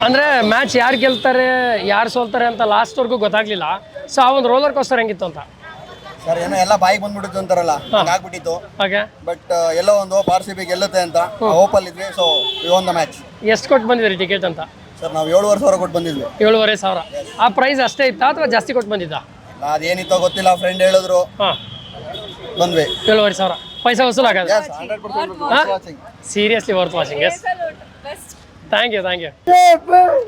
ಅಂದರೆ ಮ್ಯಾಚ್ ಯಾರು ಗೆಲ್ತಾರೆ ಯಾರು ಸೋಲ್ತಾರೆ ಅಂತ ಲಾಸ್ಟ್ವರೆಗೂ ಗೊತ್ತಾಗ್ಲಿಲ್ಲ. ಸೊ ಆ ಒಂದು ರೋಲರ್ ಕೋಸ್ಟರ್ ಹೆಂಗಿತ್ತು ಅಂತ ಸರ್ ಏನೋ ಎಲ್ಲ ಬಾಯಿಗೆ ಬಂದ್ಬಿಟ್ಟಿತ್ತು ಅಂತಾರಲ್ಲ ಆಗ್ಬಿಟ್ಟಿತ್ತು. ಓಕೆ, ಬಟ್ ಎಲ್ಲೋ ಒಂದು RCB ಗೆಲ್ಲುತ್ತೆ ಅಂತ ಹೋಪಲ್ಲಿ ಇದ್ವಿ. So we won the match. ಎಷ್ಟು ಕೊಟ್ಟು ಬಂದಿದ್ರಿ ಟಿಕೆಟ್ ಅಂತ? ಸರ್ ನಾವು 7,500 ಕೊಟ್ಟು ಬಂದಿದ್ವಿ. 7,500. ಆ ಪ್ರೈಸ್ ಅಷ್ಟೇ ಇತ್ತಾ ಅಥವಾ ಜಾಸ್ತಿ ಕೊಟ್ಟು ಬಂದಿದ್ದ? ಅದೇನಿತ್ತೋ ಗೊತ್ತಿಲ್ಲ, ಫ್ರೆಂಡ್ ಹೇಳಿದ್ರು ಹಾಂ, ಬಂದ್ವಿ. 7,500 ಪೈಸಾ ವಸೂಲ್ ಆಗೋದು. 100% seriously worth watching. Yes, thank you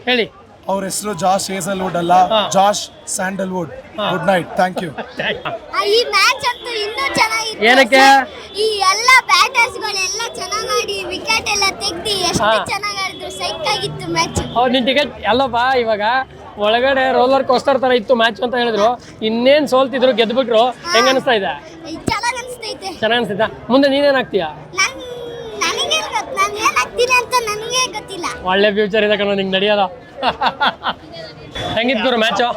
ಹೇಳಿ. ಅವ್ರ ಹೆಸರು ಜಾಶ್ ಹೇಸಲ್ವುಡ್ ಅಲ್ಲ, Josh Sandalwood. Good night, thank you. ಈ ಮ್ಯಾಚ್ ಅಂತೂ ಇನ್ನೂ ಚೆನ್ನಾಗಿತ್ತು. ಏನಕ್ಕೆ? ಈ ಎಲ್ಲ ಬ್ಯಾಟರ್ಸ್ಗಳೆಲ್ಲ ಚೆನ್ನಾಗಿ ಆಡಿ ವಿಕೆಟ್ ಎಲ್ಲ ತೆಗ್ದು ಎಷ್ಟು ಚೆನ್ನಾಗಿ ಆಡಿದ್ರು. ಸೈಕ್ ಆಗಿತ್ತು ಮ್ಯಾಚ್. ನಿನ್ ಟಿಕೆಟ್ ಅಲ್ಲಪ್ಪ, ಇವಾಗ ಒಳಗಡೆ ರೋಲರ್ ಕೋಸ್ಟರ್ ತರ ಇತ್ತು ಮ್ಯಾಚ್ ಅಂತ ಹೇಳಿದ್ರು. ಇನ್ನೇನ್ ಸೋಲ್ತಿದ್ರು, ಗೆದ್ಬಿಟ್ರು. ಹೆಂಗ ಅನಿಸ್ತಾ ಇದೆ? ಚೆನ್ನಾಗಿ ಅನಿಸ್ತೈತೆ. ಚೆನ್ನಾಗಿ ಅನಿಸ್ತೈತಾ? ಮುಂದೆ ನೀನೇನ್ ಆಗ್ತೀಯಾ? ನನಗೆ ಗೊತ್ತು, ನಾನು ಏನಾಗ್ತೀನಿ ಅಂತ ನನಗೆ ಗೊತ್ತಿಲ್ಲ. ಒಳ್ಳೆ ಫ್ಯೂಚರ್ ಇದೆ ಕಣೋ ನಿಂಗೆ, ನಡೆಯೋದ. ಹೆಂಗಿತ್ತು ಗುರು match?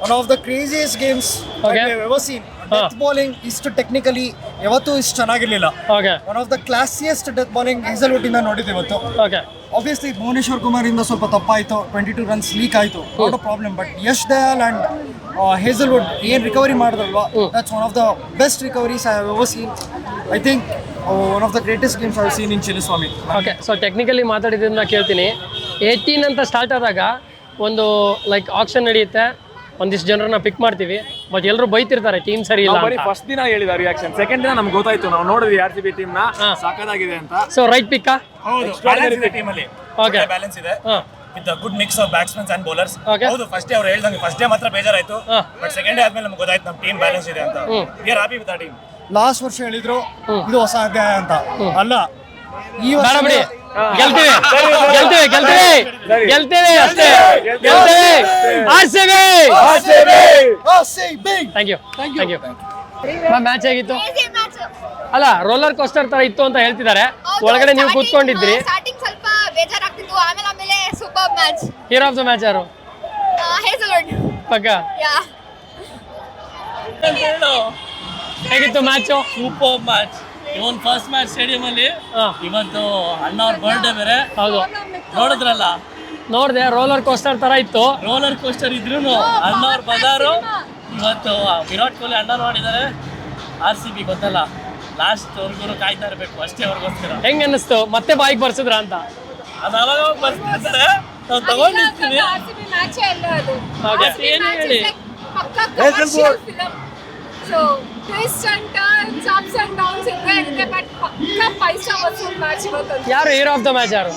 One of the craziest games Okay. that we've ever seen. Death bowling ಇಷ್ಟು ಟೆಕ್ನಿಕಲಿ ಯಾವತ್ತೂ ಇಷ್ಟು ಚೆನ್ನಾಗಿರ್ಲಿಲ್ಲ. Okay one of the classiest death bowling Hazlewood ಇಂದ ನೋಡಿದ್ವಿ ಇವತ್ತು. ಓಕೆ, ಆಬ್ವಿಯಸ್ಲಿ ಭುವನೇಶ್ವರ್ ಕುಮಾರ್ ಇಂದ ಸ್ವಲ್ಪ ತಪ್ಪಾಯಿತು, 22 ರನ್ಸ್ ಲೀಕ್ ಆಯಿತು, not a problem. But Yash Dayal and Hazlewood ಏನು ರಿಕವರಿ ಮಾಡಿದ್ರಲ್ವಾ, that's one of the best recoveries I have ever seen. I think one of the greatest games I have seen in Chinnaswamy. Okay. So technically ಮಾತಾಡಿದ್ದನ್ನ ಕೇಳ್ತೀನಿ. 18 ಅಂತ start ಆದಾಗ ಒಂದು like action ನಡೆಯುತ್ತೆ, ಒಂದಿಷ್ಟು ಜನರನ್ನ ಪಿಕ್ ಮಾಡ್ತೀವಿ, ಬಟ್ ಎಲ್ಲರೂ ಬೈತಿರ್ತಾರೆ ಟೀಮ್ ಸರಿ ಇಲ್ಲ ಅಂತ. ಫಸ್ಟ್ ದಿನ ಹೇಳಿದ ರಿಯಾಕ್ಷನ್, ಸೆಕೆಂಡ್ ದಿನ ನಮ್ಗೆ ಗೊತ್ತಾಯ್ತು, ನಾವು ನೋಡಿದ್ವಿ RCB ಟೀಮ್ ನ ಸಾಕಾಗಿದೆ ಅಂತ. ಸೊ ರೈಟ್ ಪಿಕ್ಕಾ? ಬ್ಯಾಲೆನ್ಸ್ ಇದೆ ಟೀಮ್ ಅಲ್ಲಿ. ಓಕೆ, ಬ್ಯಾಲೆನ್ಸ್ ಇದೆ with good mix of batsmen and bowlers. Okay. ಹೌದು, ಫಸ್ಟ್ ಡೇ ಅವ್ರು ಹೇಳ್ದಂಗೆ ಫಸ್ಟ್ ಡೇ ಮಾತ್ರ ಬೇಜಾರಾಯ್ತು, ಬಟ್ ಸೆಕೆಂಡ್ ಡೇ ಆದ್ಮೇಲೆ ನಮ್ಗೆ ಗೊತ್ತಾಯ್ತು ನಮ್ಮ ಟೀಮ್ ಬ್ಯಾಲೆನ್ಸ್ ಇದೆ ಅಂತ. We are happy with our team. Last ವರ್ಷ ಹೇಳಿದ್ರು ಇದು ಹೊಸ ಅಧ್ಯಾಯ ಅಂತ, ಅಲ್ಲ ಈ ಬೇಡ ವರ್ಷ ಬಿಡಿ, ಗೆಲ್ತೀವಿ ಅಷ್ಟೇ, ಥ್ಯಾಂಕ್ ಯು. ಮ್ಯಾಚ್ ಹೇಗಿತ್ತು? ಅಲ್ಲ, ರೋಲರ್ ಕೋಸ್ಟರ್ ತರ ಇತ್ತು ಅಂತ ಹೇಳ್ತಿದ್ದಾರೆ. ಒಳಗಡೆ ನೀವು ಕೂತ್ಕೊಂಡಿದ್ರಿ. ಸ್ಟಾರ್ಟಿಂಗ್ ಸ್ವಲ್ಪ ಬೇಜಾರಾಗ್ತಿತ್ತು, ಆಮೇಲೆ super match. Hero of the match ಯಾರು? ಹೇಸಲ್ವುಡ್. ಪಕ್ಕ. ಹೇಗಿತ್ತು ಮ್ಯಾಚು? Super match. ಇವನ್ ಫಸ್ಟ್ ಮ್ಯಾಚ್ ಸ್ಟೇಡಿಯಂ ಅಲ್ಲಿ. ಇವತ್ತು ಅಣ್ಣ ಅವ್ರ ಬರ್ಡೇ ಬೇರೆ. ಹೌದು, ನೋಡಿದ್ರಲ್ಲ? ನೋಡ್ದೆ, ರೋಲರ್ ಕೋಸ್ಟರ್ ತರ ಇತ್ತು. ರೋಲರ್ ಕೋಸ್ಟರ್ ಇದ್ರು ಅಣ್ಣ ಅವ್ರ ಬಜಾರು. ಇವತ್ತು ವಿರಾಟ್ ಕೊಹ್ಲಿ ಅಣ್ಣ ನೋಡಿದ್ದಾರೆ. RCB ಗೊತ್ತಲ್ಲ, ಲಾಸ್ಟ್ ವರ್ಗು ಕಾಯ್ತಾ ಇರಬೇಕು ಅಷ್ಟೇ ಅವ್ರಿಗೋಸ್ಕರ. ಹೆಂಗ್ ಅನ್ನಿಸ್ತು? ಮತ್ತೆ ಬಾಯಿಗೆ ಬರ್ಸಿದ್ರ ಅಂತ? ಅದು ಅವಾಗ ಬರ್ತಿರ್ತಾರೆ, ನಾವು ತಗೊಂಡಿರ್ತೀವಿ. ಏನು ಹೇಳಿ, So twists and turns, ups and downs ಇದೆ, but ಪಕ್ಕಾ ಪೈಸಾ ವಸೂಲ್ ಮ್ಯಾಚ್ ಇವತ್ತು. ಯಾರು ಹೀರೋ ಆಫ್ ದ ಮ್ಯಾಚ್ ಯಾರು?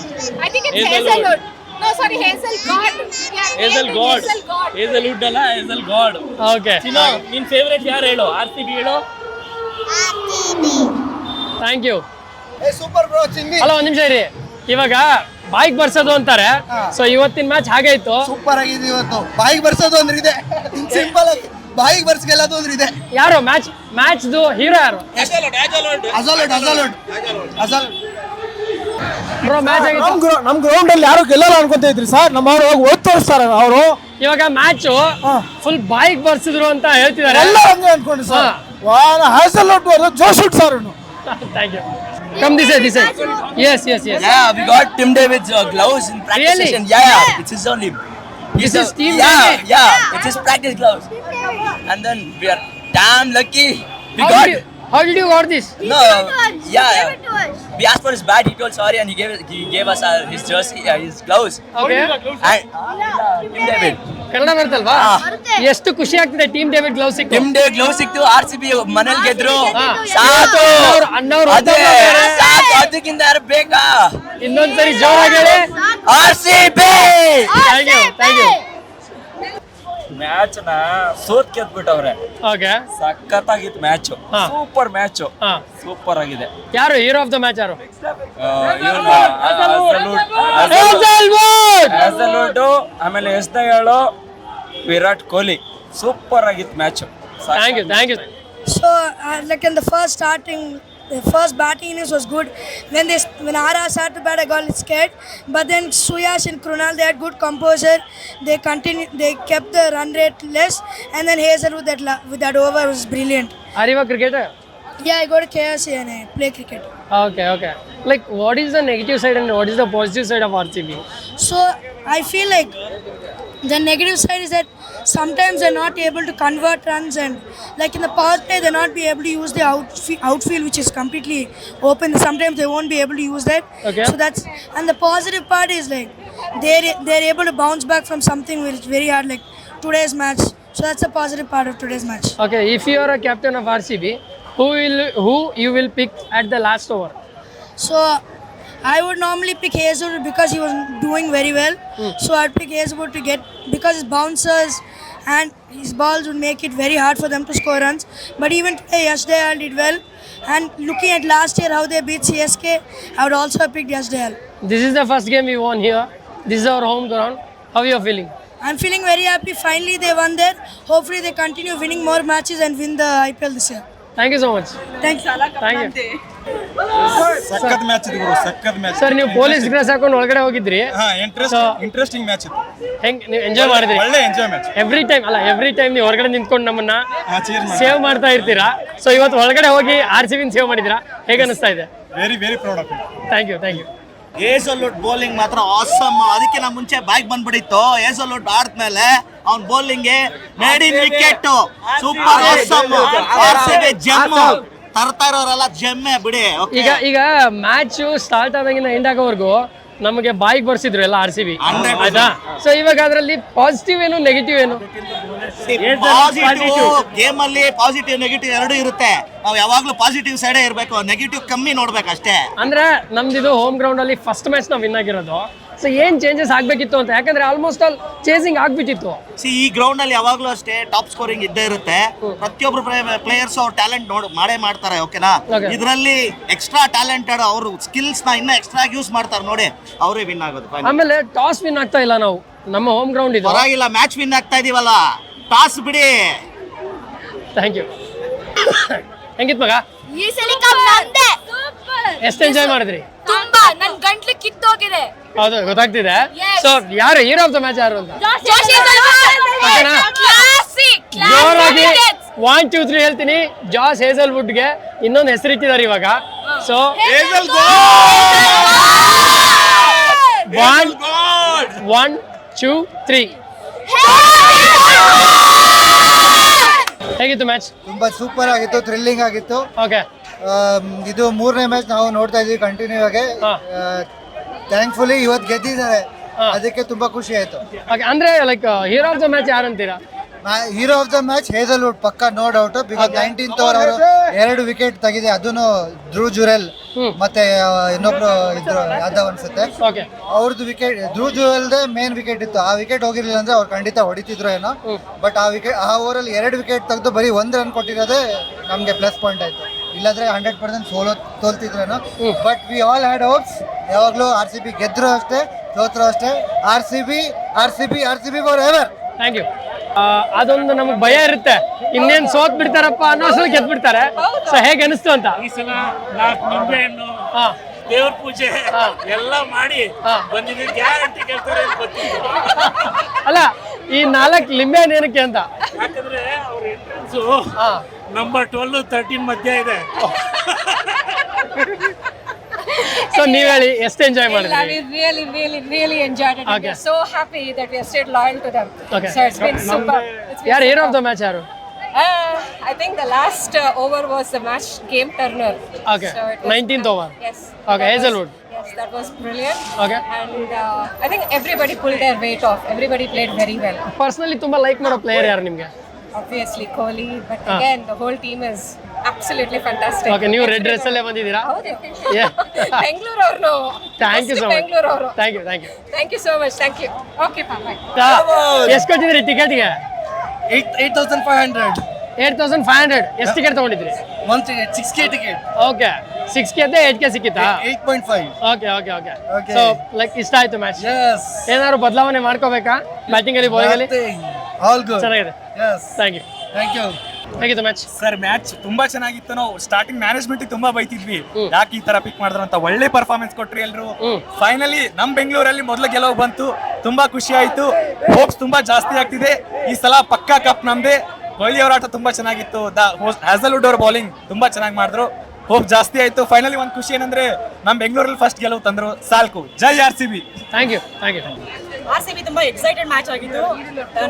I think it's Hazelwood. No, sorry, Hazel God. Hazlewood ಅಲ್ಲ, ಹೇಸಲ್ ಗಾಡ್. ಓಕೆ, ನಿನ್ ಫೇವರೇಟ್ ಯಾರು ಹೇಳು? RCB ಹೇಳು. Thank you. ಸೂಪರ್ ಬ್ರೋ ಚಿಂಗಿ. ಅಲ್ಲ, ಒಂದ್ ನಿಮಿಷ ಇರಿ. ಇವಾಗ ಬಾಯಿಗೆ ಬರ್ಸೋದು ಅಂತಾರೆ. ಸೊ ಇವತ್ತಿನ ಮ್ಯಾಚ್ ಹಾಗೆ ಇತ್ತು. ಸೂಪರ್ ಆಗಿದೆ ಇವತ್ತು. ಬಾಯಿಗೆ ಬರ್ಸೋದು ಅಂದ್ರೆ ಇದೆ, ಸಿಂಪಲ್ ಆಗಿ ಬಾಯಿಗೆ ಬರ್ಸ್ ಗೆಲ್ಲೋದು ಅಂದ್ರೆ ಇದೆ. ಯಾರು ಮ್ಯಾಚ್ದು ಹೀರೋ ಯಾರು? ಅಜಾಲುಡ್ ಬ್ರೋ, ಮ್ಯಾಚ್ ಆಗಿತ್ತು. ನಮ್ ಗ್ರೌಂಡ್ ಅಲ್ಲಿ ಯಾರು ಗೆಲ್ಲಲ್ಲ ಅನ್ಕೊಂತ ಇದ್ರಿ ಸರ್, ನಮ್ಮವ್ರು ಹೋಗಿ ಓದ್ ತೋರಿಸ್ತಾರೆ ಅವರು. ಇವಾಗ ಮ್ಯಾಚ್ ಫುಲ್ ಬಾಯಿಗೆ ಬರ್ಸಿದ್ರು ಅಂತ ಹೇಳ್ತಿದ್ದಾರೆ. ಎಲ್ಲ ಹಂಗೆ ಅನ್ಕೊಂಡ್ರಿ sir. Hazlewood Josh sir. Thank you. Come this side. Yes. Yeah, we got Tim David's gloves in practice Really? session. Yeah, it's his only. This is Team David? David? Yeah, it's his practice gloves. And then we are damn lucky. How did you got this? No, yeah. We asked for his bat. He told sorry, and he gave us his jersey, his gloves. Okay. And Tim David. Kannada ಬರ್ತಲ್ವಾ? ಎಷ್ಟು ಖುಷಿ ಆಗ್ತಿದೆ Tim David gloves ಸಿಕ್ತು. Tim David gloves ಸಿಕ್ತು. RCB ಮನೇಲಿ ಗೆದ್ರು. ಸಾಕು. ಅಣ್ಣವ್ರು ಅದಕ್ಕಿಂತ ಯಾರು ಬೇಕಾ? ಇನ್ನೊಂದ್ಸರಿ ಜೋರಾಗಿ ಹೇಳಿ. RCB. Thank you. ಮ್ಯಾಚ್ ನ ಸೋತ್ ಗೆದ್ಬಿಟ್ಟವ್ರೆ. ಓಕೆ, ಸಖತ್ತಾಗಿತ್ತು ಮ್ಯಾಚ್. ಸೂಪರ್ ಮ್ಯಾಚ್, ಸೂಪರ್ ಆಗಿದೆ. ಯಾರು ಹೀರೋ ಆಫ್ ದ ಮ್ಯಾಚ್ ಯಾರು? ಹ್ಯಾಸಲ್ವುಡ್, ಆಮೇಲೆ ಯಶ್ ದಯಾಳ್, ವಿರಾಟ್ ಕೊಹ್ಲಿ. ಸೂಪರ್ ಆಗಿತ್ತು match. Thank you. So like in the first batting innings was good. When RR started to bat, I got scared. But then Suyash and Krunal, they had good composure. They kept the run rate less. And then Hazel with that over was brilliant. Are you a cricketer? Yeah, I go to KFC and I play cricket. Okay. like what is the negative side and what is the positive side of RCB? So I feel like the negative side is that sometimes they're not able to convert runs, and like in the power play they're not be able to use the outfield which is completely open. Sometimes they won't be able to use that. Okay. So that's, and the positive part is like they're able to bounce back from something which is very hard, like today's match. So that's the positive part of today's match. Okay, if you are a captain of RCB, who you will pick at the last over? So I would normally pick Hazelwood because he was doing very well. So I'd pick Hazelwood to get, because his bouncers and his balls would make it very hard for them to score runs. But even today, Yash Dayal did well. And looking at last year how they beat CSK, I would also have picked Yash Dayal. This is the first game we won here. This is our home ground. How are you feeling? I'm feeling very happy. Finally they won there. Hopefully they continue winning more matches and win the IPL this year. Thank you so much. Thanks. Thank you. ಸಕ್ಕತ್ match ಇದು ಗುರು, ಸಕ್ಕತ್ match. Sir ನೀವು police dress ಹಾಕೊಂಡು ಒಳಗಡೆ ಹೋಗಿದ್ರಿ, interesting match ಇದು. ಹೆಂಗ್ ನೀವು ಎಂಜಾಯ್ ಮಾಡಿದ್ರಿ? ಒಳ್ಳೆ ಎಂಜಾಯ್ ಮ್ಯಾಚ್. ಎವ್ರಿ ಟೈಮ್ ನೀವು ಹೊರಗಡೆ ನಿಂತ್ಕೊಂಡು ನಮ್ಮನ್ನ cheers ಮಾಡಿ. ಸೇವ್ ಮಾಡ್ತಾ ಇರ್ತೀರಾ. ಸೊ ಇವತ್ತು ಒಳಗಡೆ ಹೋಗಿ RCB ಸೇವ್ ಮಾಡಿದ್ರಾ, ಹೇಗೆ ಅನಿಸ್ತಾ ಇದೆ? Very proud of it. Thank you. Hazlewood bowling ಮಾತ್ರ ಆಸಮ್. ಅದಕ್ಕೆ ನಾ ಮುಂಚೆ ಬ್ಯಾಗ್ ಬಂದ್ಬಿಟ್ಟಿತ್ತು. ಹೇಸಲ್ವುಡ್ ಆಡ್ಮೇಲೆ ಅವ್ನ bowling maiden wicket super awesome. RCB gem ತರ್ತಾ ಇರೋರೆಲ್ಲ ಜೆಮ್ಮೆ ಬಿಡಿ. ಈಗ ಮ್ಯಾಚ್ ಸ್ಟಾರ್ಟ್ ಆದಾಗಿನ ಎಂಡ್ ಆಗೋವರೆಗೂ ನಮಗೆ ಬಾಯಿಗೆ ಬರ್ಸಿದ್ರು ಎಲ್ಲ RCB, ಆಯ್ತಾ? ಸೊ ಇವಾಗ ಅದರಲ್ಲಿ ಪಾಸಿಟಿವ್ ಏನು ನೆಗೆಟಿವ್ ಏನು? ಪಾಸಿಟಿವ್ ಗೇಮ್ ಅಲ್ಲಿ ಪಾಸಿಟಿವ್ ನೆಗೆಟಿವ್ ಎರಡೂ ಇರುತ್ತೆ. ನಾವು ಯಾವಾಗ್ಲೂ ಪಾಸಿಟಿವ್ ಸೈಡೇ ಇರಬೇಕು, ನೆಗೆಟಿವ್ ಕಮ್ಮಿ ನೋಡ್ಬೇಕು ಅಷ್ಟೇ. ಅಂದ್ರೆ ನಮ್ದಿದು ಹೋಮ್ ಗ್ರೌಂಡ್ ಅಲ್ಲಿ ಫಸ್ಟ್ ಮ್ಯಾಚ್ ನಾವು ವಿನ್ ಆಗಿರೋದು. ಸೊ ಏನ್ ಚೇಂಜಸ್ ಆಗ್ಬೇಕಿತ್ತು ಅಂತ, ಯಾಕಂದ್ರೆ ಆಲ್ಮೋಸ್ಟ್ ಆಲ್ ಚೇಸಿಂಗ್ ಆಗ್ಬಿಟ್ಟಿತ್ತು. ಈ ಗ್ರೌಂಡ್ ಅಲ್ಲಿ ಯಾವಾಗ್ಲೂ ಅಷ್ಟೇ ಟಾಪ್ ಸ್ಕೋರಿಂಗ್ ಇದ್ದೇ ಇರುತ್ತೆ. ಪ್ರತಿಯೊಬ್ರು ಪ್ಲೇಯರ್ಸ್ ಅವ್ರ ಟ್ಯಾಲೆಂಟ್ ಮಾಡೇ ಮಾಡ್ತಾರೆ, ಓಕೆನಾ? ಇದರಲ್ಲಿ ಎಕ್ಸ್ಟ್ರಾ ಟ್ಯಾಲೆಂಟೆಡ್ ಅವ್ರ ಸ್ಕಿಲ್ಸ್ ನ ಇನ್ನ ಎಕ್ಸ್ಟ್ರಾ ಯೂಸ್ ಮಾಡ್ತಾರೆ ನೋಡಿ, ಅವರೇ ವಿನ್ ಆಗೋದು. ಆಮೇಲೆ ಟಾಸ್ ವಿನ್ ಆಗ್ತಾ ಇಲ್ಲ ನಾವು, ನಮ್ಮ ಹೋಮ್ ಗ್ರೌಂಡ್ ಇದು. ಪರವಾಗಿಲ್ಲ, ಮ್ಯಾಚ್ ವಿನ್ ಆಗ್ತಾ ಇದೀವಲ್ಲ, ಟಾಸ್ ಬಿಡಿ. Thank you. ಹೆಂಗಿತ್ ಮಗ? ಈ ಸಲ ಕಪ್ ನಮ್ದೇ. ಎಷ್ಟು ಎಂಜಾಯ್ ಮಾಡಿದ್ರಿ? ತುಂಬಾ. ನನ್ ಗಂಟ್ಲು ಕಿತ್ತೋಗಿದೆ. ಹೌದು, ಗೊತ್ತಾಗ್ತಿದೆ. ಸೊ ಯಾರು ಹೀರೋ ಆಫ್ ದ ಮ್ಯಾಚ್ ಯಾರು ಅಂತ ಜೋರಾಗಿ 1 2 3 ಹೇಳ್ತೀನಿ. ಜಾಸ್ ಹೇಸಲ್ವುಡ್ಗೆ ಇನ್ನೊಂದು ಹೆಸರಿಟ್ಟಿದ್ದಾರೆ ಇವಾಗ. ಸೊ 1 2 3. ಹೇಗಿತ್ತು ಮ್ಯಾಚ್? ತುಂಬಾ ಸೂಪರ್ ಆಗಿತ್ತು, ಥ್ರಿಲ್ಲಿಂಗ್ ಆಗಿತ್ತು. ಓಕೆ, ಇದು 3ನೇ ಮ್ಯಾಚ್ ನಾವು ನೋಡ್ತಾ ಇದೀವಿ ಕಂಟಿನ್ಯೂ ಆಗಿ. ಥ್ಯಾಂಕ್ಫುಲಿ ಇವತ್ತು ಗೆದ್ದಿದ್ದಾರೆ, ಅದಕ್ಕೆ ತುಂಬಾ ಖುಷಿ ಆಯ್ತು. ಅಂದ್ರೆ like hero of the match ಯಾರು ಅಂತೀರಾ? Hero of the match Hazlewood ಪಕ್ಕ, no doubt. Because 19th over ಅವರು 2 ವಿಕೆಟ್ ತೆಗಿದೆ, ಅದನ್ನು ಧ್ರುವ್ ಜುರೆಲ್ ಮತ್ತೆ ಇನ್ನೊಬ್ರು ಇದ್ರು ಯಾದವ್ ಅನ್ಸುತ್ತೆ, ಅವ್ರದ್ದು ವಿಕೆಟ್. ಧ್ರುವ್ ಜುರೆಲ್ದೇ ಮೇನ್ ವಿಕೆಟ್ ಇತ್ತು, ಆ ವಿಕೆಟ್ ಹೋಗಿರ್ಲಿಲ್ಲ ಅಂದ್ರೆ ಅವ್ರು ಖಂಡಿತ ಹೊಡಿತಿದ್ರು ಏನೋ. ಬಟ್ ಆ ಓವರಲ್ಲಿ 2 ವಿಕೆಟ್ ತೆಗೆದು ಬರೀ 1 ರನ್ ಕೊಟ್ಟಿರೋದೇ ನಮ್ಗೆ ಪ್ಲಸ್ ಪಾಯಿಂಟ್ ಆಯ್ತು. ಇಲ್ಲಾಂದ್ರೆ 100% ತೋಲ್ತಿದ್ರೇನೋ. But we all had hopes. ಯಾವಾಗಲೂ RCB ಗೆದ್ರು ಅಷ್ಟೇ, ಸೋತ್ರು ಅಷ್ಟೇ. RCB for ever. Thank you. ಅದೊಂದು ನಮಗೆ ಭಯ ಇರುತ್ತೆ, ಇನ್ನೇನು ಸೋತ್ ಬಿಡ್ತಾರಪ್ಪ ಅನ್ನೋ ಸಲ ಗೆದ್ದು ಬಿಡ್ತಾರೆ. ಸೊ ಹೇಗೆ ಅನಿಸ್ತು ಅಂತ? ಈ ಸಲ 4 ನಿಂಬೆಹಣ್ಣು, ದೇವ್ರ ಪೂಜೆ ಎಲ್ಲ ಮಾಡಿ ಬಂದಿದ್ದು, ಗ್ಯಾರಂಟಿ ಗೆಲ್ತಾರೆ ಅಂತ ಗೊತ್ತಿತ್ತು. ಅಲ್ಲ, ಈ 4 ಲಿಂಬೆಹಣ್ಣು ಏನಕ್ಕೆ ಅಂತ? ಯಾಕಂದ್ರೆ ಅವ್ರ ಎಂಟ್ರೆನ್ಸು ನಂಬರ್ 12 13 ಮಧ್ಯ ಇದೆ. ಸೊ ನೀವ್ ಹೇಳಿ, ಎಷ್ಟು ಎಂಜಾಯ್ ಮಾಡಿದ್ರಿ? We really enjoyed it. Okay. We're so happy that we have stayed loyal to them. Okay. So it's been super. ಯಾರು ಹೀರೋ ಆಫ್ ದ ಮ್ಯಾಚ್ ಯಾರು? I think the last over was the match game turner. Okay. So it was, 19th over. Yes. Okay, Hazelwood. Yes, that was brilliant. Okay. And I think everybody pulled their weight off. Everybody played very well. Personally ತುಂಬಾ like ಮಾಡೋ player ಯಾರು ನಿಮ್ಗೆ? Obviously Kohli, but again the whole team is absolutely fantastic. Okay, ನೀವು red dress ಅಲ್ಲೇ ಬಂದಿದ್ದೀರಾ? ಬೆಂಗಳೂರು ಅವರು. Thank you so much. Bengaluru ಅವರು. Thank you so much. Thank you. Okay, bye. ಎಷ್ಟು ಕೊಟ್ಟಿದ್ರಿ ಟಿಕೆಟ್ಗೆ? 8,500. 8,500. ಎಷ್ಟು ಟಿಕೆಟ್ ತಗೊಂಡಿದ್ರಿ? 6K ticket. Okay, 6K 8K ಸಿಕ್ಕಿತ್ತಾ? 8.5. ಓಕೆ. ಸೊ ಲೈಕ್ ಇಷ್ಟ ಆಯ್ತು ಮ್ಯಾಚ್? ಏನಾದ್ರು ಬದಲಾವಣೆ ಮಾಡ್ಕೋಬೇಕಾ ಬ್ಯಾಟಿಂಗ್ ಅಲ್ಲಿ, ಬೌಲಿಂಗ್ ಅಲ್ಲಿ? All good. ಚೆನ್ನಾಗಿದೆ. Thank you. ಹೇಗಿತ್ತು ಮ್ಯಾಚ್? ಸರ್ ಮ್ಯಾಚ್ ತುಂಬಾ ಚೆನ್ನಾಗಿತ್ತು. ನಾವು ಸ್ಟಾರ್ಟಿಂಗ್ ಮ್ಯಾನೇಜ್ಮೆಂಟ್ ತುಂಬಾ ಬೈತಿದ್ವಿ, ಯಾಕೆ ಈ ತರ ಪಿಕ್ ಮಾಡಿದ್ರು ಅಂತ. ಒಳ್ಳೆ ಪರ್ಫಾರ್ಮೆನ್ಸ್ ಕೊಟ್ರಿ ಎಲ್ರು. ಫೈನಲಿ ನಮ್ ಬೆಂಗಳೂರಲ್ಲಿ ಮೊದಲ ಗೆಲುವು ಬಂತು, ತುಂಬಾ ಖುಷಿ ಆಯ್ತು. ಹೋಪ್ಸ್ ತುಂಬಾ ಜಾಸ್ತಿ ಆಗ್ತಿದೆ. ಈ ಸಲ ಪಕ್ಕಾ ಕಪ್ ನಮ್ದೇ. ಕೊಹ್ಲಿ ಅವರ ಆಟ ತುಂಬಾ ಚೆನ್ನಾಗಿತ್ತು. ಹ್ಯಾಸಲ್ವುಡ್ ಅವ್ರ ಬೌಲಿಂಗ್ ತುಂಬಾ ಚೆನ್ನಾಗಿ ಮಾಡಿದ್ರು. ಹೋಪ್ ಜಾಸ್ತಿ ಆಯ್ತು. ಫೈನಲಿ ಒಂದು ಖುಷಿ ಏನಂದ್ರೆ ನಮ್ಮ ಬೆಂಗಳೂರಲ್ಲಿ ಫಸ್ಟ್ ಗೆಲುವು ತಂದ್ರು, ಸಾಲ್ಕು. ಜೈ RCB. Thank you. RCB ತುಂಬಾ ಎಕ್ಸೈಟೆಡ್ ಮ್ಯಾಚ್ ಆಗಿತ್ತು.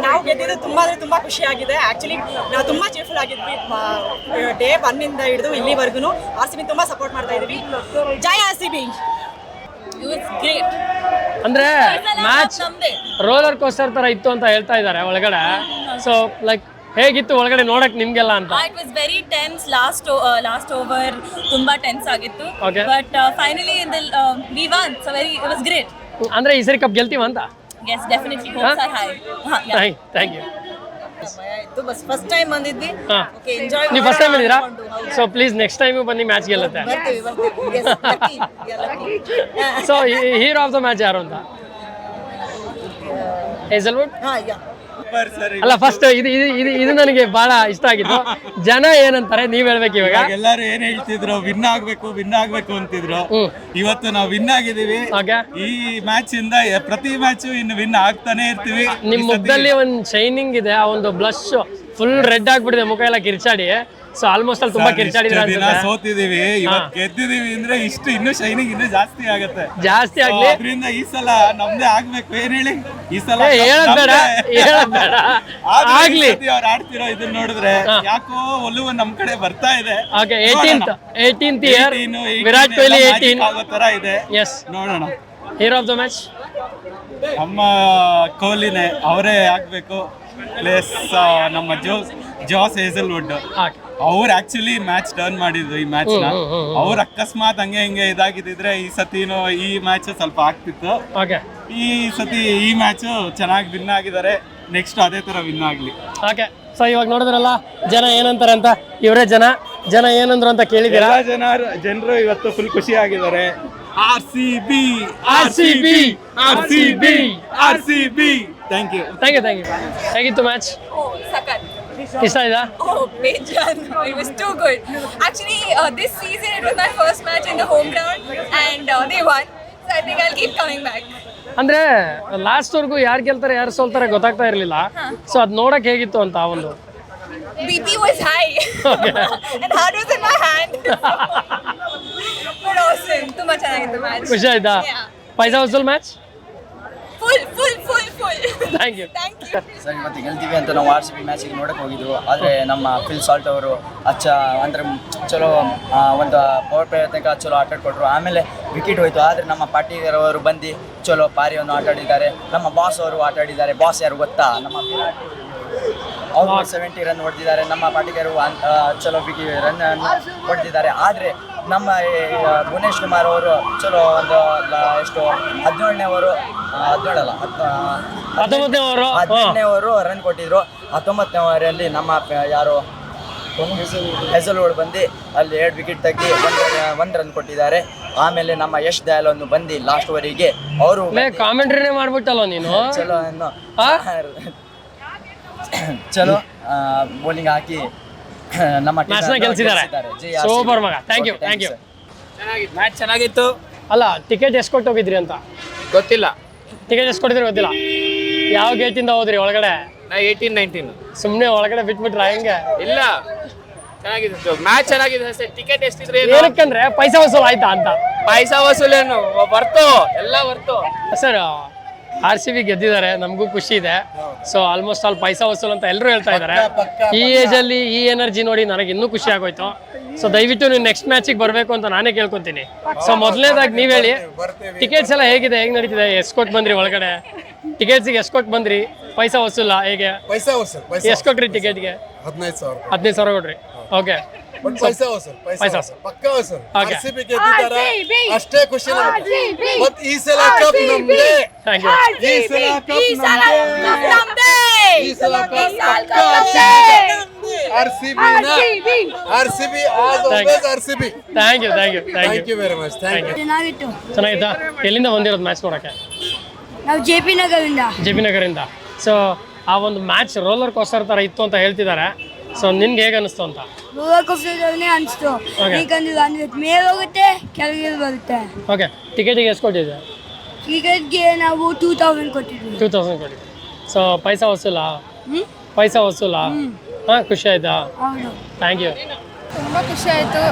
ನಾವು ಗೆದ್ದಿದ್ದು ತುಂಬಾ ಅಂದ್ರೆ ತುಂಬಾ ಖುಷಿ ಆಗಿದೆ. ಆಕ್ಚುಲಿ ನಾವು ತುಂಬಾ ಚೇರ್ಫುಲ್ ಆಗಿದ್ವಿ. ಡೇ 1 ಇಂದ ಹಿಡಿದು ಇಲ್ಲಿವರೆಗೂ RCB ತುಂಬಾ ಸಪೋರ್ಟ್ ಮಾಡ್ತಾ ಇದೀವಿ. ಜೈ RCB. ಅಂದ್ರೆ ಮ್ಯಾಚ್ ರೋಲರ್ ಕೋಸ್ಟರ್ ತರ ಇತ್ತು ಅಂತ ಹೇಳ್ತಾ ಇದ್ದಾರೆ ಒಳಗಡೆ. ಸೊ ಲೈಕ್ ಹೇಗಿತ್ತು ಒಳಗಡೆ ನೋಡಕ್ ನಿಮ್ಗೆಲ್ಲ ಅಂತ? It was very tense. Last over ತುಂಬಾ ಟೆನ್ಸ್ ಆಗಿತ್ತು. But finally we one, so very it was great. ಅಂದ್ರೆ ಈ ಸರಿ ಕಪ್ ಗೆಲ್ತೀವ ಅಂತ? Yes, definitely. Hopes are high. Thank you. First time ಬಂದಿದ್ವಿ. ಓಕೆ, ಎಂಜಾಯ್ ನೀವು ಫಸ್ಟ್ ಟೈಮ್ ಬಂದಿರಾ? ಸೊ ಪ್ಲೀಸ್ ನೆಕ್ಸ್ಟ್ ಟೈಮ್ ಬನ್ನಿ, ಮ್ಯಾಚ್ ಗೆಲ್ಲುತ್ತೆ. So hero of the match ಯಾರು ಅಂತ? ಹೇಸಲ್ವುಡ್. ಅಲ್ಲ, ಫಸ್ಟ್ ಇದು ನನಗೆ ಬಹಳ ಇಷ್ಟ ಆಗಿತ್ತು. ಜನ ಏನಂತಾರೆ ನೀವ್ ಹೇಳ್ಬೇಕು ಇವಾಗ. ಎಲ್ಲರೂ ಏನ್ ಹೇಳ್ತಿದ್ರು, ವಿನ್ ಆಗ್ಬೇಕು ಅಂತಿದ್ರು. ಇವತ್ತು ನಾವು ವಿನ್ ಆಗಿದೀವಿ. ಈ ಮ್ಯಾಚ್ ಇಂದ ಪ್ರತಿ ಮ್ಯಾಚ್ ಇನ್ನು ವಿನ್ ಆಗ್ತಾನೆ ಇರ್ತೀವಿ. ನಿಮ್ ಮುಖದಲ್ಲಿ ಒಂದ್ ಶೈನಿಂಗ್ ಇದೆ, ಆ ಒಂದು ಬ್ಲಶ್ ಫುಲ್ ರೆಡ್ ಆಗ್ಬಿಟ್ಟಿದೆ, ಮುಖ ಎಲ್ಲ ಕಿರ್ಚಾಡಿ. ಸೊ ಆಲ್ಮೋಸ್ಟ್ ಅಲ್ಲಿ ತುಂಬಾ ಕಿರ್ಚಾಡಿದ್ರೆ ಸೋತಿದೀವಿ, ಇವತ್ತು ಗೆದ್ದಿದೀವಿ ಅಂದ್ರೆ ಇಷ್ಟು ಇನ್ನೂ ಶೈನಿಂಗ್ ಇನ್ನೂ ಜಾಸ್ತಿ ಆಗುತ್ತೆ. ಜಾಸ್ತಿ ಆಗ್ಲಿ. ಅದರಿಂದ ಈ ಸಲ ನಮ್ದೇ ಆಗ್ಬೇಕು. ಏನ್ ಹೇಳಿ, ಈ ಸಲ ಆಗ್ಲಿ. ಅವ್ರು ಆಡ್ತಿರೋ ಇದನ್ನ ನೋಡಿದ್ರೆ ಯಾಕೋ ಒಲವು ನಮ್ ಕಡೆ ಬರ್ತಾ ಇದೆ. 18th ಇಯರ್ ವಿರಾಟ್ ಕೊಹ್ಲಿ 18 ಆಗೋ ತರ ಇದೆ. ಎಸ್, ನೋಡೋಣ. ಹೀರೋ ಆಫ್ ದ ಮ್ಯಾಚ್ ನಮ್ಮ ಕೊಹ್ಲಿನೇ, ಅವರೇ ಆಗ್ಬೇಕು. ಪ್ಲಸ್ ನಮ್ಮ ಜಾಸ್ ಹೇಸಲ್ವುಡ್ ಅವ್ರು ಆಕ್ಚುಲಿ ಮ್ಯಾಚ್ ಟರ್ನ್ ಮಾಡಿದ್ರು ಈ ಮ್ಯಾಚ್ ನ. ಅವ್ರು ಅಕಸ್ಮಾತ್ ಹಂಗೆ ಇದಾಗಿದ್ರೆ ಈ ಸತಿನೂ ಈ ಮ್ಯಾಚ್ ಸ್ವಲ್ಪ ಆಗ್ತಿತ್ತು. ಈ ಸತಿ ಈ ಮ್ಯಾಚ್ ಚೆನ್ನಾಗಿ ವಿನ್ ಆಗಿದ್ದಾರೆ. ನೆಕ್ಸ್ಟ್ ಅದೇ ತರ ವಿನ್ ಆಗ್ಲಿ. ಓಕೆ, ಸೊ ಇವಾಗ ನೋಡಿದ್ರಲ್ಲ ಜನ ಏನಂತಾರೆ ಅಂತ. ಇವರೇ ಜನ ಏನಂದ್ರು ಅಂತ ಕೇಳಿದ್ದೀರಾ? ಜನರು ಇವತ್ತು ಫುಲ್ ಖುಷಿ ಆಗಿದ್ದಾರೆ. RCB. Thank you. ಹೇಗಿತ್ತು ಮ್ಯಾಚ್? ಇಷ್ಟ ಆಯ್ತಾ? It was too good. Actually, this season it was my first match in the home ground and they won. So I think I'll keep coming back. ಅಂದ್ರೆ last ವರ್ಗೂ ಯಾರು ಗೆಲ್ತಾರೆ ಯಾರು ಸೋಲ್ತಾರೆ ಗೊತ್ತಾಗ್ತಾ ಇರ್ಲಿಲ್ಲ. So ಅದ್ ನೋಡಕ್ ಹೇಗಿತ್ತು ಅಂತ ಒಂದು BP was high and heart was in my hand. But awesome. ತುಂಬಾ ಚೆನ್ನಾಗಿತ್ತು ಮ್ಯಾಚ್. ಖುಷಿ ಆಯ್ತಾ? ಪೈಸಾ ವಸೂಲ್ match full. Thank you. Sir, ಇವತ್ತು ಗೆಲ್ತೀವಿ ಅಂತ ನಾವು RCB ಮ್ಯಾಚಿಗೆ ನೋಡಕ್ಕೆ ಹೋಗಿದ್ವು. ಆದರೆ ನಮ್ಮ ಫಿಲ್ ಸಾಲ್ಟ್ ಅವರು ಅಂದರೆ ಚಲೋ ಒಂದು ಪವರ್ ಪ್ಲೇ ತನಕ ಚಲೋ ಆಟ ಆಡ್ಕೊಟ್ರು. ಆಮೇಲೆ ವಿಕೆಟ್ ಹೋಯಿತು. ಆದರೆ ನಮ್ಮ ಪಾಟೀಗರ್ ಅವರು ಬಂದು ಚಲೋ ಪಾರಿಯನ್ನು ಆಟ ಆಡಿದ್ದಾರೆ. ನಮ್ಮ ಬಾಸ್ ಅವರು ಆಟ ಆಡಿದ್ದಾರೆ. ಬಾಸ್ ಯಾರು ಗೊತ್ತಾ? ನಮ್ಮ ಅವರು 70 ರನ್ ಹೊಡೆದಿದ್ದಾರೆ. ನಮ್ಮ ಪಾಟೀಗರು ಚಲೋ ರನ್ ಹೊಡೆದಿದ್ದಾರೆ. ಆದರೆ ನಮ್ಮ ಭುವನೇಶ್ ಕುಮಾರ್ ಅವರು ಚಲೋ ಒಂದು ಎಷ್ಟು 19ನೇವರು ರನ್ ಕೊಟ್ಟಿದ್ರು. 19ನೇ ಓವರಲ್ಲಿ ನಮ್ಮ ಯಾರು ಹೆಸಲ್ವುಡ್ ಬಂದು ಅಲ್ಲಿ 2 ವಿಕೆಟ್ ತೆಗಿ 1 ರನ್ ಕೊಟ್ಟಿದ್ದಾರೆ. ಆಮೇಲೆ ನಮ್ಮ ಯಶ್ ದಯಾಲ್ ಒಂದು ಬಂದು ಲಾಸ್ಟ್ ಓವರಿಗೆ ಅವರು ಕಾಮೆಂಟ್ರಿನೇ ಮಾಡ್ಬಿಟ್ಟಲ್ಲ ನೀನು. ಚಲೋ ಬೌಲಿಂಗ್ ಹಾಕಿ ನಮ್ಮ ಮ್ಯಾಚ್ನ ಗೆಲ್ಸಿದ್ದಾರೆ. ಸೂಪರ್ ಮಗ. Thank you. ಮ್ಯಾಚ್ ಚೆನ್ನಾಗಿತ್ತು. ಅಲ್ಲ, ಟಿಕೆಟ್ ಎಷ್ಟು ಕೊಟ್ಟು ಹೋಗಿದ್ರಿ ಅಂತ ಗೊತ್ತಿಲ್ಲ. ಟಿಕೆಟ್ ಎಷ್ಟು ಕೊಟ್ಟಿದ್ರಿ ಗೊತ್ತಿಲ್ಲ. ಯಾವ ಗೇಟಿಂದ ಹೋದ್ರಿ ಒಳಗಡೆ? 18-19. ಸುಮ್ಮನೆ ಒಳಗಡೆ ಬಿಟ್ಬಿಟ್ರಾ ಹೆಂಗೆ? ಇಲ್ಲ, ಚೆನ್ನಾಗಿತ್ತು ಮ್ಯಾಚ್, ಚೆನ್ನಾಗಿದೆ ಅಷ್ಟೇ. ಟಿಕೆಟ್ ಎಷ್ಟಿದ್ರೆ ಏನಕ್ಕಂದ್ರೆ ಪೈಸಾ ವಸೂಲ್ ಆಯ್ತಾ ಅಂತ. ಪೈಸಾ ವಸೂಲೇನು ಬರ್ತು, ಎಲ್ಲ ಬರ್ತು. ಸರ್, RCB ಗೆದ್ದಿದ್ದಾರೆ, ನಮಗೂ ಖುಷಿ ಇದೆ. ಸೊ ಆಲ್ಮೋಸ್ಟ್ ಆಲ್ ಪೈಸಾ ವಸೂಲ್ ಅಂತ ಎಲ್ಲರೂ ಹೇಳ್ತಾ ಇದ್ದಾರೆ. ಈ ಏಜ್ ಅಲ್ಲಿ ಈ ಎನರ್ಜಿ ನೋಡಿ ನನಗೆ ಇನ್ನೂ ಖುಷಿ ಆಗೋಯ್ತು. ಸೊ ದಯವಿಟ್ಟು ನೀವು ನೆಕ್ಸ್ಟ್ ಮ್ಯಾಚಿಗೆ ಬರಬೇಕು ಅಂತ ನಾನೇ ಕೇಳ್ಕೊತೀನಿ. ಸೊ ಮೊದಲನೇದಾಗಿ ನೀವು ಹೇಳಿ, ಟಿಕೆಟ್ಸ್ ಎಲ್ಲ ಹೇಗಿದೆ, ಹೇಗೆ ನಡೀತಿದೆ? ಎಷ್ಟು ಕೊಟ್ಟು ಬಂದ್ರಿ ಒಳಗಡೆ? ಟಿಕೆಟ್ಸಿಗೆ ಎಷ್ಟು ಕೊಟ್ಟು ಬಂದ್ರಿ? ಪೈಸಾ ವಸೂಲ ಹೇಗೆ? ಎಷ್ಟು ಕೊಟ್ರಿ ಟಿಕೆಟ್ಗೆ? 15,000 ಕೊಟ್ರಿ. ಓಕೆ, ಅಷ್ಟೇ ಖುಷಿ. ಈ ಸಲ ಕಪ್ ನಮ್ದೇ. RCB thank you very much. ಚೆನ್ನಾಗಿತ್ತಾ? ಎಲ್ಲಿಂದ ಬಂದಿರೋದು ಮ್ಯಾಚ್ ನೋಡಕ್ಕೆ? ನಾವು JP ನಗರಿಂದ. ಸೊ ಆ ಒಂದು ಮ್ಯಾಚ್ ರೋಲರ್ ಕೋಸ್ಟರ್ ತರ ಇತ್ತು ಅಂತ ಹೇಳ್ತಿದ್ದಾರೆ. ಸೊ ನಿನ್ಗೆ ಹೇಗೆ ಅನಿಸ್ತು ಅಂತ? ರೋಲರ್ ಕೋಸ್ಟರ್ ಅನಿಸ್ತು. ಅಂದ್ರೆ ಮೇಲೆ ಹೋಗುತ್ತೆ, ಕೆಳಗೆ ಬರುತ್ತೆ. ಓಕೆ, ಟಿಕೆಟಿಗೆ ಎಷ್ಟು ಕೊಟ್ಟಿದ್ದೆ? ಟಿಕೆಟ್ಗೆ ನಾವು 2000 ಕೊಟ್ಟಿದ್ವಿ. 2000 ಕೊಟ್ಟಿದ್ವಿ. ಸೊ ಪೈಸಾ ವಸೂಲಾ? ಹಾಂ, ಖುಷಿ ಆಯ್ತಾ? Thank you. ತುಂಬ ಖುಷಿ ಆಯಿತು.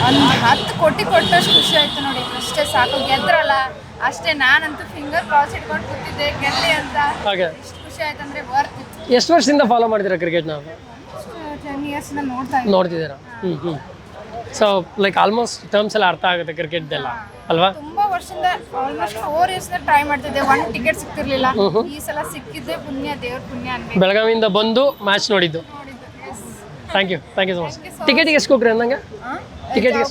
ಒಂದು 10 ಕೋಟಿ ಕೊಟ್ಟಷ್ಟು ಖುಷಿ ಆಯಿತು ನೋಡಿ. ಅಷ್ಟೇ ಸಾಕು, ಗೆದ್ರಲ್ಲ ಅಷ್ಟೇ. ನಾನಂತೂ ಫಿಂಗರ್ ಕ್ರಾಸ್ ಇಟ್ಕೊಂಡು ಕೂತಿದ್ದೆ ಗೆಲ್ಲಿ ಅಂತ. ಹಾಗೆ ಎಷ್ಟು ಖುಷಿ ಆಯ್ತು ಅಂದರೆ ವರ್ತ್ ಇತ್ತು. ಎಷ್ಟು ವರ್ಷದಿಂದ ಫಾಲೋ ಮಾಡ್ತೀರಾ ಕ್ರಿಕೆಟ್ನ? 10 ಇಯರ್ಸಿಂದ ನೋಡ್ತಿದ್ದೀರಾ? ಸೊ ಲೈಕ್ ಆಲ್ಮೋಸ್ಟ್ ಟರ್ಮ್ಸ್ ಎಲ್ಲ ಅರ್ಥ ಆಗುತ್ತೆ ಕ್ರಿಕೆಟ್ದೆಲ್ಲ ಅಲ್ವಾ? ತುಂಬ ವರ್ಷದಿಂದ ಆಲ್ಮೋಸ್ಟ್ 4 ಇಯರ್ಸ್ನ ಟ್ರೈ ಮಾಡ್ತಿದ್ದೆ. 1 ಟಿಕೆಟ್ ಸಿಗ್ತಿರ್ಲಿಲ್ಲ. ಈ ಸಲ ಸಿಕ್ಕಿದ್ದೆ ಪುಣ್ಯ, ದೇವ್ರ ಪುಣ್ಯ ಅನ್ಬೇಕು. ಬೆಳಗಾವಿಯಿಂದ ಬಂದು ಮ್ಯಾಚ್ ನೋಡಿದ್ದು. Thank you so much. ಟಿಕೆಟಿಗೆ ಎಷ್ಟು ಕೊಟ್ರಿ ಅಂದಂಗೆ? ಟಿಕೆಟ್ಗೆ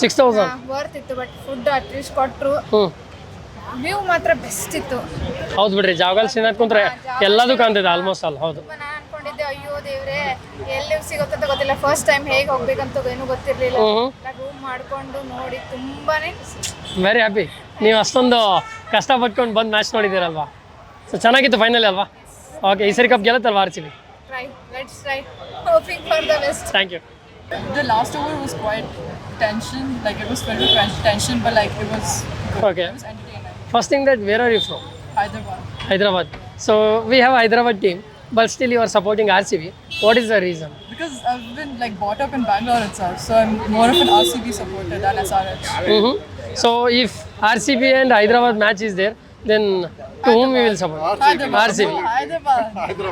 6,000 ವರ್ತ್ ಇತ್ತು. ಬಟ್ ಫುಡ್ ಅಟ್ಲೀಸ್ಟ್ ಕೊಟ್ಟರು. ವ್ಯೂ ಮಾತ್ರ ಬೆಸ್ಟ್ ಇತ್ತು. ಹೌದು ಬಿಡ್ರಿ, ಜಾವಗಲ್ ಶ್ರೀನಾಥ್ ಕುಂತ್ರೆ ಎಲ್ಲದೂ ಕಾಣ್ತಿದೆ ಆಲ್ಮೋಸ್ಟ್ ಅಲ್ಲಿ. ಹೌದು, ನಾನು ಅನ್ಕೊಂಡಿದ್ದೆ ಅಯ್ಯೋ ದೇವ್ರೆ ಎಲ್ಲಿ ಸಿಗುತ್ತಂತ ಗೊತ್ತಿಲ್ಲ. ಫಸ್ಟ್ ಟೈಮ್ ಹೇಗೆ ಹೋಗ್ಬೇಕಂತ ಏನೂ ಗೊತ್ತಿರಲಿಲ್ಲ. ರೂಮ್ ಮಾಡ್ಕೊಂಡು ನೋಡಿ ತುಂಬಾನೇ ವೆರಿ ಹ್ಯಾಪಿ. ನೀವು ಅಷ್ಟೊಂದು ಕಷ್ಟಪಟ್ಕೊಂಡು ಬಂದು ಮ್ಯಾಚ್ ನೋಡಿದ್ದೀರಲ್ವಾ? ಸೊ ಚೆನ್ನಾಗಿತ್ತು ಫೈನಲ್ ಅಲ್ವಾ? ಓಕೆ, ಈ ಸರಿ cup ಗೆಲ್ಲತ್ತಲ್ವಾ RCB? let's try hoping for the best. Thank you. The last over was quite tension, like it was filled with tension, but like it was good. Okay. It was entertaining. First thing, that where are you from? Hyderabad. So we have Hyderabad team, but still you are supporting RCB. What is the reason? Because I've been like brought up in Bangalore itself, so I'm more of an RCB supporter than SRH. So if RCB and Hyderabad match is there, then to whom you will support? RCB. Hyderabad.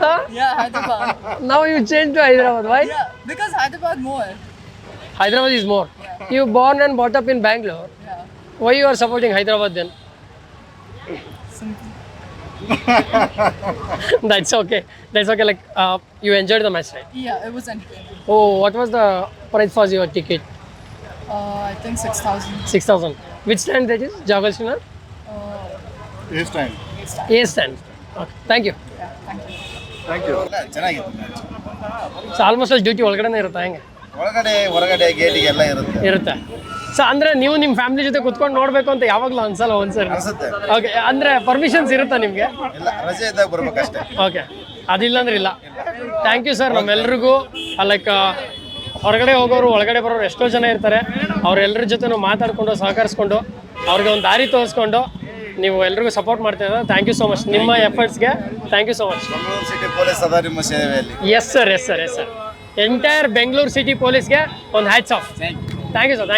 Huh? Yeah, Hyderabad. Now you change to Hyderabad. Why? Yeah, because Hyderabad more. Hyderabad is more. You born and brought up in Bangalore. Yeah. Why you are supporting Hyderabad then? Simple. That's okay. Like you enjoyed the match, right? Yeah, it was entertaining. Oh, what was the price for your ticket? I think 6,000. 6,000. Which stand that is? Jagal Srinath? A stand. A stand. Okay. Thank you. Thank you. ಚೆನ್ನಾಗಿತ್ತು match. So almost ಅಲ್ಲಿ duty ಒಳಗಡೆನೇ ಇರುತ್ತೆ ಹೆಂಗೆ? ಹೊರಗಡೆ ಗೇಟಿಗೆಲ್ಲ ಇರುತ್ತೆ. So ಅಂದ್ರೆ ನೀವು ನಿಮ್ಮ ಫ್ಯಾಮಿಲಿ ಜೊತೆ ಕುತ್ಕೊಂಡು ನೋಡ್ಬೇಕು ಅಂತ ಯಾವಾಗಲೂ ಅನ್ಸಲ್ಲ ಒಂದ್ಸರಿ? ಅನ್ಸುತ್ತೆ. ಓಕೆ, ಅಂದ್ರೆ ಪರ್ಮಿಷನ್ಸ್ ಇರುತ್ತಾ ನಿಮಗೆ? ಇಲ್ಲ, ರಜೆ ಇದ್ದಾಗ ಬರ್ಬೇಕಷ್ಟೇ. ಓಕೆ, ಅದಿಲ್ಲ ಅಂದ್ರೆ ಇಲ್ಲ. Thank you sir. ನಮ್ಮೆಲ್ರಿಗೂ ಲೈಕ್ ಹೊರಗಡೆ ಹೋಗೋರು ಒಳಗಡೆ ಬರೋರು ಎಷ್ಟೋ ಜನ ಇರ್ತಾರೆ. ಅವರೆಲ್ಲರ ಜೊತೆ ಮಾತಾಡ್ಕೊಂಡು ಸಹಕರಿಸ್ಕೊಂಡು ಅವ್ರಿಗೆ ಒಂದು ದಾರಿ ತೋರಿಸ್ಕೊಂಡು ನೀವು ಎಲ್ರಿಗೂ ಸಪೋರ್ಟ್ ಮಾಡ್ತಾ ಇದ್ದಾರೆ. Thank you so much. ನಿಮ್ಮ ಎಫರ್ಟ್ಸ್ಗೆ thank you so much. Bengaluru city police ಅದ ನಿಮ್ಮ ಸೇವೆಯಲ್ಲಿ. Yes sir. Entire Bengaluru city ಪೊಲೀಸ್ಗೆ ಒಂದು hats off. Thank you sir. Thank you.